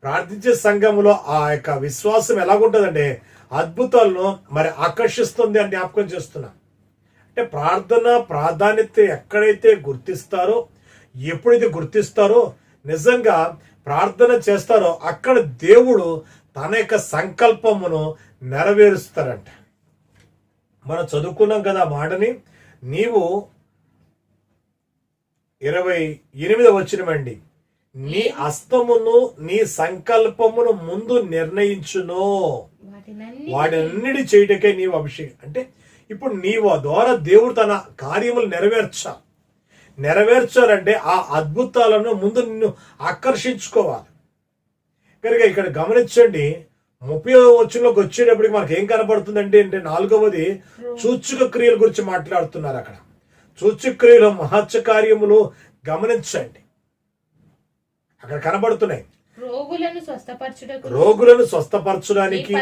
ప్రార్థించే సంఘములో ఆ యొక్క విశ్వాసం ఎలాగుంటుందంటే అద్భుతాలను మరి ఆకర్షిస్తుంది అని జ్ఞాపకం చేస్తున్నా. అంటే ప్రార్థన ప్రాధాన్యత ఎక్కడైతే గుర్తిస్తారో, ఎప్పుడైతే గుర్తిస్తారో, నిజంగా ప్రార్థన చేస్తారో అక్కడ దేవుడు తన యొక్క సంకల్పమును నెరవేరుస్తారంట. మనం చదువుకున్నాం కదా మాటని. నీవు 28వ వచనమండి, నీ హస్తమును నీ సంకల్పమును ముందు నిర్ణయించును, వాటినన్నిటి చేయటకే నీవు అభిషేకం. అంటే ఇప్పుడు నీవు ద్వారా దేవుడు తన కార్యములు నెరవేర్చాలంటే ఆ అద్భుతాలను ముందు నిన్ను ఆకర్షించుకోవాలి. కనుక ఇక్కడ గమనించండి, 30వ వచనంలోకి వచ్చేటప్పటికి మనకి ఏం కనబడుతుందంటే అంటే 4వది సూచక క్రియల గురించి మాట్లాడుతున్నారు. అక్కడ సూచక క్రియలు మహత్య కార్యములు గమనించండి, అక్కడ కనబడుతున్నాయి. రోగులను స్వస్థపరచడానికి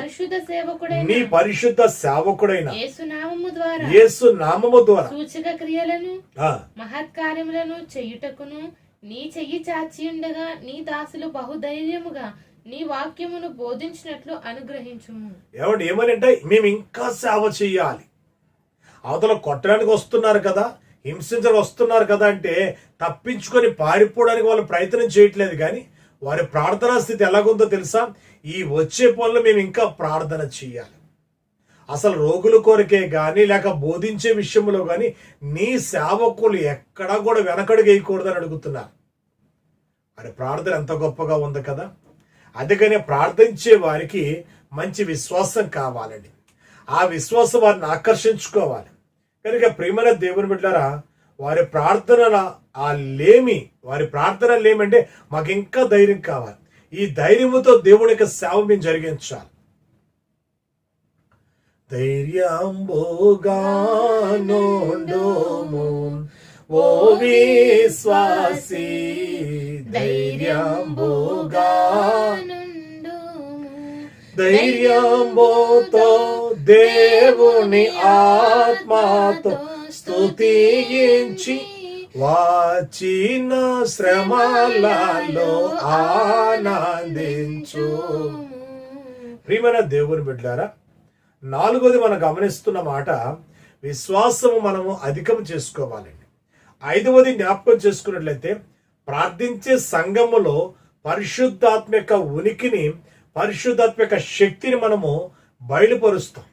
నీ పరిశుద్ధ సేవకుడైన యేసు నామము ద్వారా సూచక క్రియలను మహత్కార్యములను చేయుటకును నీ చెయ్యి చాచి ఉండగా నీ దాసులు బహుధైర్యముగా నీ వాక్యమును బోధించినట్లు అనుగ్రహించుము. ఏమని అంటే మేము ఇంకా సేవ చేయాలి. అవతల కొట్టడానికి వస్తున్నారు కదా, హింసించడానికి వస్తున్నారు కదా అంటే తప్పించుకొని పారిపోవడానికి వాళ్ళు ప్రయత్నం చేయట్లేదు. కానీ వారి ప్రార్థనా స్థితి ఎలాగుందో తెలుసా? ఈ వచ్చే పనులు మేము ఇంకా ప్రార్థన చేయాలి. అసలు రోగుల కొరకే కానీ లేక బోధించే విషయంలో కానీ నీ సేవకులు ఎక్కడా కూడా వెనకడుగు వేయకూడదని అడుగుతున్నారు. మరి ప్రార్థన ఎంత గొప్పగా ఉంది కదా. అందుకనే ప్రార్థించే వారికి మంచి విశ్వాసం కావాలండి. ఆ విశ్వాసం వారిని ఆకర్షించుకోవాలి. కనుక ప్రియమైన దేవుని బిడ్డలారా, వారి ప్రార్థన లేమంటే మాకు ఇంకా ధైర్యం కావాలి. ఈ ధైర్యముతో దేవుని యొక్క సేవ మేము జరిగించాలి. ధైర్యంబుగానుండుము ఓ విశ్వాసి, ధైర్యంబుతో దేవుని ఆత్మతో స్తుతించి వచ్చిన శ్రమలలో ఆనందించు. ప్రియమైన దేవుని బిడ్డలారా, 4వది మనం గమనిస్తున్న మాట విశ్వాసము మనము అధికం చేసుకోవాలండి. 5వది జ్ఞాపకం చేసుకున్నట్లయితే ప్రార్థించే సంఘములో పరిశుద్ధాత్మ యొక్క ఉనికిని, పరిశుద్ధాత్మ యొక్క శక్తిని మనము బయలుపరుస్తాం.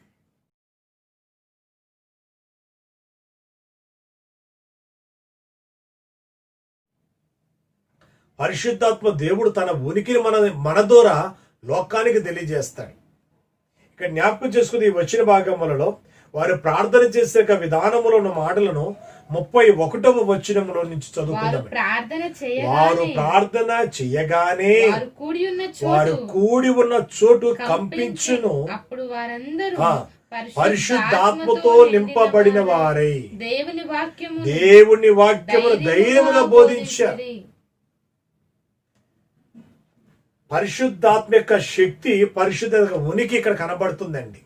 పరిశుద్ధాత్మ దేవుడు తన ఉనికిని మన ద్వారా లోకానికి తెలియజేస్తాడు. ఇక్కడ జ్ఞాపకం చేసుకుని ఈ వచ్చిన భాగములలో వారు ప్రార్థన చేసే విధానములో ఉన్న మాటలను 31వ వచనములో నుంచి చదువుకుందాం. వారు ప్రార్థన చేయగానే వారు కూడి ఉన్న చోటు కంపించును, పరిశుద్ధాత్మతో నింపబడిన వారై దేవుని వాక్యమును ధైర్యముగా బోధించారు. పరిశుద్ధాత్మ యొక్క శక్తి, పరిశుద్ధ ఉనికి ఇక్కడ కనబడుతుందండి.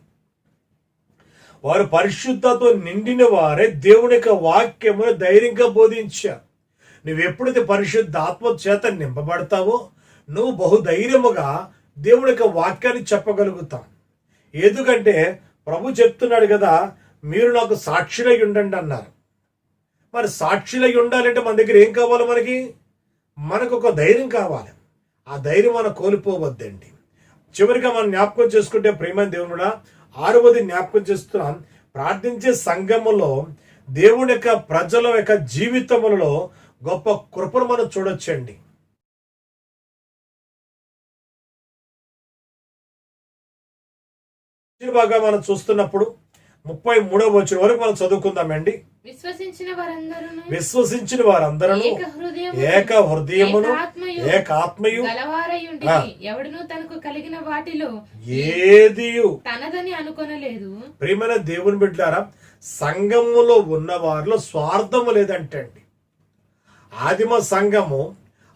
వారు పరిశుద్ధతో నిండిన వారే దేవుని యొక్క వాక్యమును ధైర్యంగా బోధించారు. నువ్వు ఎప్పుడైతే పరిశుద్ధాత్మ చేత నింపబడతావో నువ్వు బహుధైర్యముగా దేవుని యొక్క వాక్యాన్ని చెప్పగలుగుతావు. ఎందుకంటే ప్రభు చెప్తున్నాడు కదా, మీరు నాకు సాక్షులై ఉండండి అన్నారు. మరి సాక్షులై ఉండాలంటే మన దగ్గర ఏం కావాలి? మనకు ఒక ధైర్యం కావాలి. ఆ ధైర్యం మనం కోల్పోవద్దండి. చివరిగా మనం జ్ఞాపకం చేసుకుంటే ప్రియమైన దేవుడా, 6వది జ్ఞాపకం చేస్తున్నాం. ప్రార్థించే సంఘములో దేవుని యొక్క ప్రజల యొక్క జీవితములలో గొప్ప కృపను మనం చూడొచ్చండి. బాగా మనం చూస్తున్నప్పుడు 33వ వచనం వరకు మనం చదువుకుందామండి. విశ్వసించిన వారందరూ ఏక హృదయమును ఏకాత్మయు ఎవడును తనకు కలిగిన వాటిలో ఏదియు తనదని అనుకొనలేదు. ప్రియమైన దేవుని బిడ్డలారా, సంఘములో ఉన్న వారిలో స్వార్థము లేదంటండి. ఆదిమ సంఘము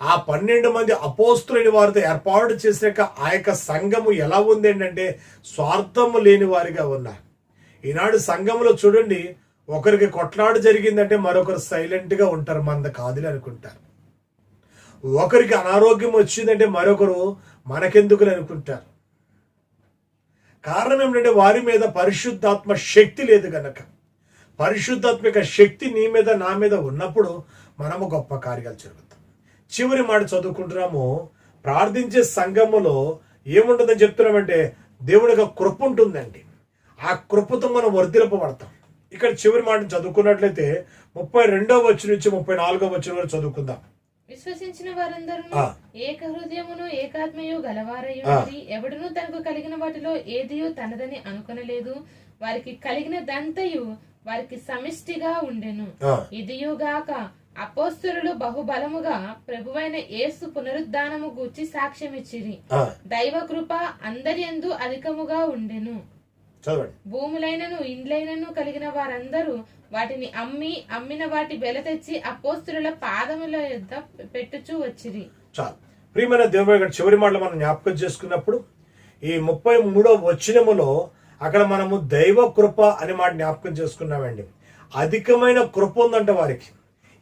ఆ 12 మంది అపోస్తులైన వారితో ఏర్పాటు చేసాక ఆ యొక్క సంఘము ఎలా ఉంది అంటే స్వార్థము లేని వారిగా ఉన్నారు. ఈనాడు సంఘంలో చూడండి, ఒకరికి కొట్లాట జరిగిందంటే మరొకరు సైలెంట్ గా ఉంటారు, మంద కాదులే అనుకుంటారు. ఒకరికి అనారోగ్యం వచ్చిందంటే మరొకరు మనకెందుకు అనుకుంటారు. కారణం ఏమిటంటే వారి మీద పరిశుద్ధాత్మ శక్తి లేదు గనక. పరిశుద్ధాత్మిక శక్తి నీ మీద నా మీద ఉన్నప్పుడు మనము గొప్ప కార్యాలు జరుగుతాం. చివరి మాట చదువుకుంటున్నాము. ప్రార్థించే సంఘములో ఏముంటుందని చెప్తున్నామంటే దేవుని యొక్క కృప ఉంటుందండి. ఆ కృపతో మనం వర్ధిల్లపబడతాం. ఇక్కడ చివరి మాట చదువుకున్నట్లయితే 32వ వచనం నుంచి 34వ వచనం వరకు చదువుకుందాం. విశ్వసించిన వారందరూ ఏక హృదయమును ఏకాత్మయు గలవారయు ఎవడును తనకు కలిగిన వాటిలో ఏదియో తనదని అనుకొనలేదు. వారికి కలిగిన దంతయు వారికి సమిష్టిగా ఉండెను. ఇదియుగాక అపోస్తలులు బహుబలముగా ప్రభువైన యేసు పునరుద్ధానము గూర్చి సాక్ష్యమిచ్చిరి. దైవ కృప అందరి యందు అధికముగా ఉండెను. భూములైనను ఇండ్లైనను కలిగిన వారందరూ వాటిని అమ్మిన వాటి బెల తెచ్చి అపోస్తలుల పాదముల యొద్ద పెట్టుచూ వచ్చిరి. చాలు ప్రియమైన దేవుని చివరి మాటలు మనం జ్ఞాపకం చేసుకున్నప్పుడు ఈ 33వ వచనములో అక్కడ మనము దైవ కృప అనే మాట జ్ఞాపకం చేసుకున్నామండి. అధికమైన కృప ఉందంట వారికి.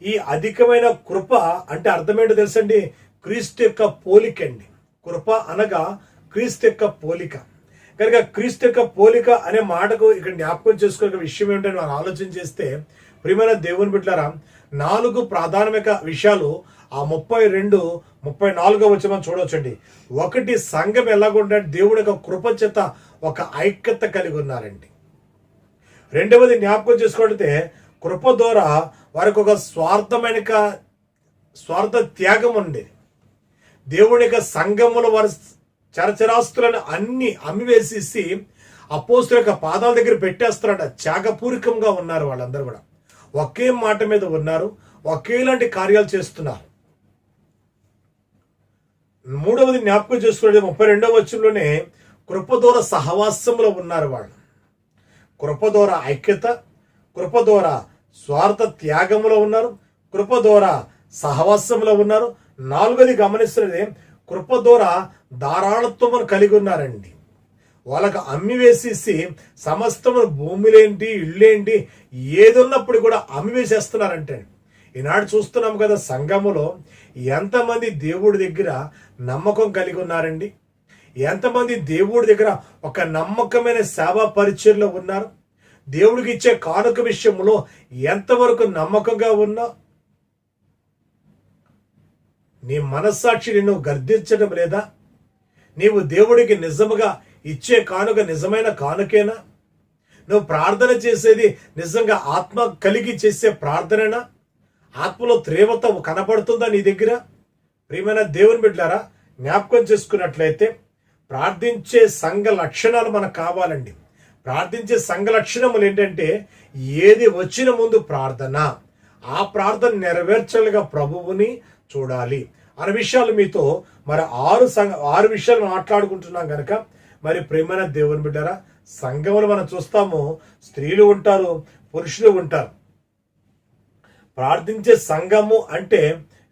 ఈ అధికమైన కృప అంటే అర్థమేంటో తెలుసండి, క్రీస్తు యొక్క పోలికండి. కృప అనగా క్రీస్తు యొక్క పోలిక. కనుక క్రీస్తు యొక్క పోలిక అనే మాటకు ఇక్కడ జ్ఞాపకం చేసుకునే విషయం ఏమిటని మనం ఆలోచన చేస్తే, ప్రియమైన దేవుని బిడ్డలారా, 4 ప్రాథమిక విషయాలు ఆ 32-34 వచ్చి మనం చూడవచ్చండి. ఒకటి, సంఘం ఎలాగుంటే దేవుడి యొక్క కృప చేత ఒక ఐక్యత కలిగి ఉన్నారండి. రెండవది జ్ఞాపకం చేసుకుంటే, కృప ద్వారా వారికి ఒక స్వార్థ త్యాగం ఉండేది. దేవుడి యొక్క సంఘములో వారి చరచరాస్తులను అన్ని అమ్మివేసేసి అపోస్తుల యొక్క పాదాల దగ్గర పెట్టేస్తారట. త్యాగపూరికంగా ఉన్నారు వాళ్ళందరూ కూడా. ఒకే మాట మీద ఉన్నారు, ఒకేలాంటి కార్యాలు చేస్తున్నారు. మూడవది జ్ఞాపకం చేసుకుంటే 32వ వచనంలోనే కృప ద్వారా సహవాసంలో ఉన్నారు వాళ్ళు. కృప ద్వారా ఐక్యత, కృప ద్వారా స్వార్థ త్యాగంలో ఉన్నారు, కృప ద్వారా సహవాసంలో ఉన్నారు. 4వది గమనిస్తున్నది, కృప ద్వారా ధారాళత్వం కలిగి ఉన్నారండి. వాళ్ళకు అమ్మి వేసేసి సమస్తము భూములేంటి, ఇళ్ళేంటి, ఏదున్నప్పుడు కూడా అమ్మి వేసేస్తున్నారంటే. ఈనాడు చూస్తున్నాం కదా, సంఘములో ఎంతమంది దేవుడి దగ్గర నమ్మకం కలిగి ఉన్నారండి, ఎంతమంది దేవుడి దగ్గర ఒక నమ్మకమైన సేవా పరిచర్లో ఉన్నారు, దేవుడికి ఇచ్చే కానుక విషయంలో ఎంతవరకు నమ్మకంగా ఉన్నా, నీ మనస్సాక్షి నిన్ను గర్దించడం లేదా? నీవు దేవుడికి నిజముగా ఇచ్చే కానుక నిజమైన కానుకేనా? నువ్వు ప్రార్థన చేసేది నిజంగా ఆత్మ కలిగి చేసే ప్రార్థనేనా? ఆత్మలో తీవ్రత కనపడుతుందా నీ దగ్గర? ప్రియమైన దేవుని బిడ్డలారా, జ్ఞాపకం చేసుకున్నట్లయితే ప్రార్థించే సంఘ లక్షణాలు మనకు కావాలండి. ప్రార్థించే సంఘ లక్షణములు ఏంటంటే, ఏది వచ్చిన ముందు ప్రార్థన, ఆ ప్రార్థన నెరవేర్చాలిగా ప్రభువుని చూడాలి అనే విషయాలు మీతో మరి 6 విషయాలు మాట్లాడుకుంటున్నాం కనుక, మరి ప్రియమైన దేవుని బిడ్డారా, సంఘములు మనం చూస్తాము, స్త్రీలు ఉంటారు, పురుషులు ఉంటారు. ప్రార్థించే సంఘము అంటే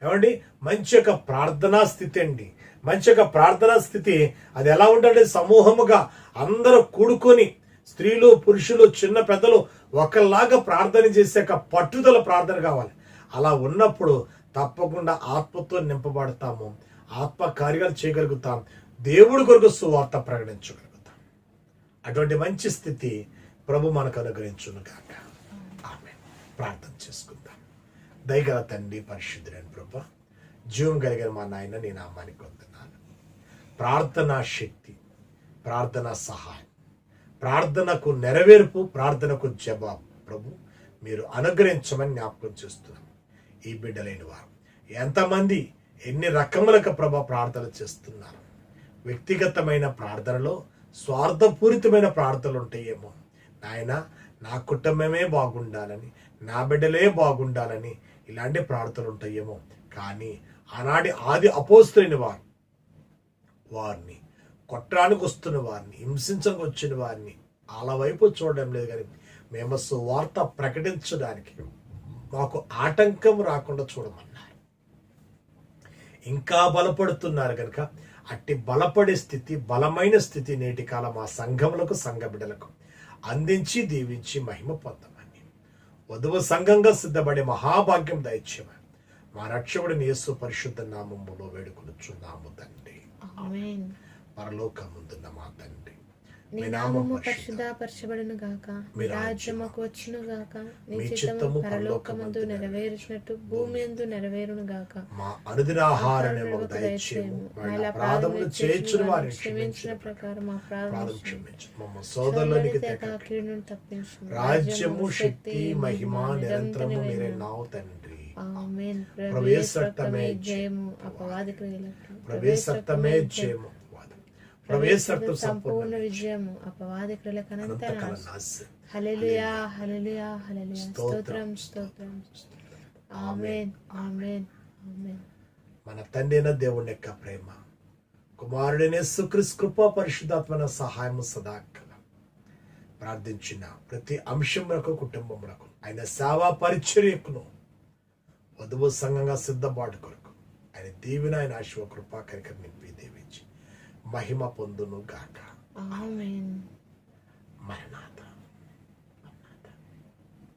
ఏమండి, మంచి యొక్క ప్రార్థనా స్థితి అండి. మంచి యొక్క ప్రార్థనా స్థితి అది ఎలా ఉంటుందంటే, సమూహముగా అందరూ కూడుకొని, స్త్రీలు పురుషులు చిన్న పెద్దలు ఒకలాగా ప్రార్థన చేసే పట్టుదల ప్రార్థన కావాలి. అలా ఉన్నప్పుడు తప్పకుండా ఆత్మతో నింపబడతాము, ఆత్మ కార్యాలు చేయగలుగుతాం, దేవుడి కొరకు సువార్త ప్రకటించగలుగుతాం. అటువంటి మంచి స్థితి ప్రభు మనకు అనుగ్రహించును గాక. ఆమేన్. ప్రార్థన చేసుకుందాం. దయగల తండ్రి, పరిశుద్ధుడైన ప్రభు, జీవం కలిగిన మా నాయన, నీ నామానికి వందనాలు. ప్రార్థనా శక్తి, ప్రార్థనా సహాయం, ప్రార్థనకు నెరవేర్పు, ప్రార్థనకు జవాబు ప్రభు మీరు అనుగ్రహించమని జ్ఞాపకం చేస్తున్నాం. ఈ బిడ్డలైన వారు ఎంతమంది ఎన్ని రకములకు ప్రభు ప్రార్థన చేస్తున్నారు. వ్యక్తిగతమైన ప్రార్థనలో స్వార్థపూరితమైన ప్రార్థనలు ఉంటాయేమో నాయన, నా కుటుంబమే బాగుండాలని, నా బిడ్డలే బాగుండాలని ఇలాంటి ప్రార్థనలు ఉంటాయేమో. కానీ ఆనాటి ఆది అపోస్తులైన వారిని కొట్టడానికి వస్తున్న వారిని, హింసించడానికి వచ్చిన వారిని వాళ్ళ వైపు చూడడం లేదు, కానీ మేము సువార్త ప్రకటించడానికి మాకు ఆటంకం రాకుండా చూడమన్నారు. ఇంకా బలపడుతున్నారు కనుక అట్టి బలపడే స్థితి, బలమైన స్థితి నేటి కాలం మా సంఘములకు, సంఘ బిడ్డలకు అందించి దీవించి మహిమ పొందమని, వధువు సంఘంగా సిద్ధపడే మహాభాగ్యం దయచేయమని మా రక్షకుడిని యేసు పరిశుద్ధ నామములో వేడుకొనుచున్నాము తండ్రి. ఆమేన్. పరలోకమందున్న మా తండ్రి, నీ నామము పరిశుద్ధపరచబడును గాక, నీ రాజ్యముకు వచ్చును గాక, నీ చిత్తము పరలోకమందు నెరవేరుచినట్టు భూమి యందు నెరవేరును గాక. మా అనుదిన ఆహారాన్ని మాకు దయచేయము. మా అపరాధములు చేయుచున్న వారిని క్షమించిన ప్రకారం మా అపరాధములు క్షమించు. మమ్మ సోదరులకి కీడును తప్పించు. రాజ్యము, శక్తి, మహిమ నిరంతరము మీరే నావు తండ్రి. ఆమేన్. ప్రవేశ రక్తమే జయము అపవాది క్రియలకు, ప్రవేశ రక్తమే జయము, ప్రవేశ రక్తం సంపూర్ణ విజయము అపవాది క్రియలకు అనంతరం. హల్లెలూయా, హల్లెలూయా, హల్లెలూయా. స్తోత్రం, స్తోత్రం. ఆమేన్, ఆమేన్, ఆమేన్. మన తండ్రి అయిన దేవుని యొక్క ప్రేమ, కుమారుడైన యేసుక్రీస్తు కృప, పరిశుద్ధాత్మ సహాయము సదాకాలం ప్రార్థించిన ప్రతి అంశములకు, కుటుంబములకు, ఆయన సేవా పరిచర్యకును, వధువు సంఘంగా సిద్ధపాటు కొరకు ఆయన దీవెన, ఆయన ఆశీర్వాద కృపా కరికర నింపి దీవించి మహిమ పొందును గాక. ఆమేన్.